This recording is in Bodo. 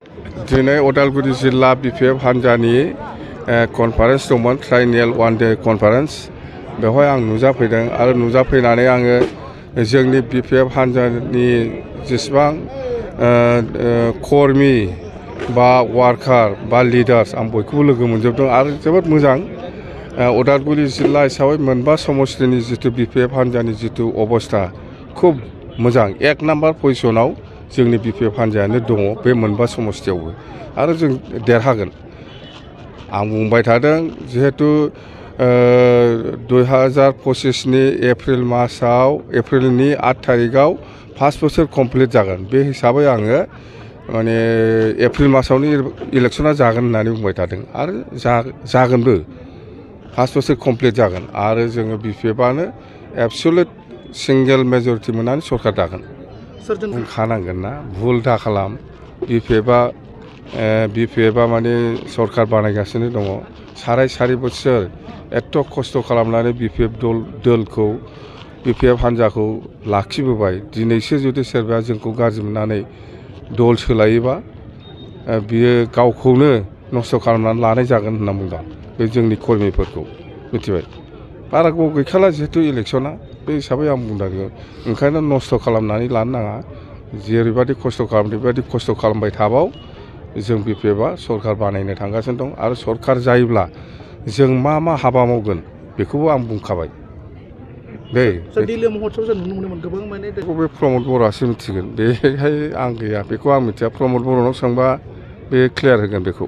दिनै उदालगुरि जिल्ला बिपिएफ हान्जानि कनफारेन्स दंमोन, ट्राइनियेल वान डे कनफारेन्स। बेवहाय आं नुजाफैदों आरो नुजाफैनानै आङो जोंनि बिपिएफ हान्जानि जेसेबां कर्मि बा वार्कार बा लिडार्स आं बयखौबो लोगो मोनजोबदों आरो जोबोद मोजां। उदालगुरि जिल्ला हिसाबै मोनबा समस्तिनि जिथु बिपिएफ हान्जानि जिथु अबस्था खुब मोजां। 1 नाम्बार पजिशनाव जोंनि बिपिएफ हान्जायानो दङ बे मोनबा समस्तियावबो आरो जों देरहागोन। आं बुंबाय थादों जिहेतु 2025नि एप्रिल मासाव एप्रिलनि 8 तारिखआव 5 बोसोर कमप्लिट जागोन। बे हिसाबै आङो माने एप्रिल मासावनो इलेक्सना जागोन होननानै बुंबाय थादों आरो जागोनबो। 5 बोसोर कमप्लिट जागोन आरो जोङो बिपिएफआनो एबसुलेट सिंगेल मेजरिटि मोननानै सरकार दागोन। बुंखानांगोन ना, भुल दा खालाम। बिपिएफआ माने सरकार बानायगासिनो दङ। साराय बोसोर एथ' खस्थ' खालामनानै बिपिएफ दलखौ बिपिएफ हान्जाखौ लाखिबोबाय। दिनैसो जुदि सोरबा जोंखौ गाज्रि मोननानै दल सोलायोबा बियो गावखौनो नस्थ' खालामनानै लानाय जागोन होनना बुंदों बे जोंनि कर्मिफोरखौ। मिथिबाय? बारा गोबाव गैखाला जिहेतु इलेक्सना, बे हिसाबै आं बुंदों ओंखायनो नस्थ' खालामनानै लानो नाङा। जेरैबायदि खस्थ' खालामदों बेबायदि खस्थ' खालामबाय थाबाव जों बिपिएफआ सरकार बानायनो थांगासिनो दं आरो सरकार जायोब्ला जों मा हाबा मावगोन बेखौबो आं बुंखाबाय। बे प्रमद बर'आसो मिथिगोन, बेहाय आं गैया। बेखौ आं मिथिया, प्रमद बर'नाव सोंबा बे क्लियार होगोन बेखौ।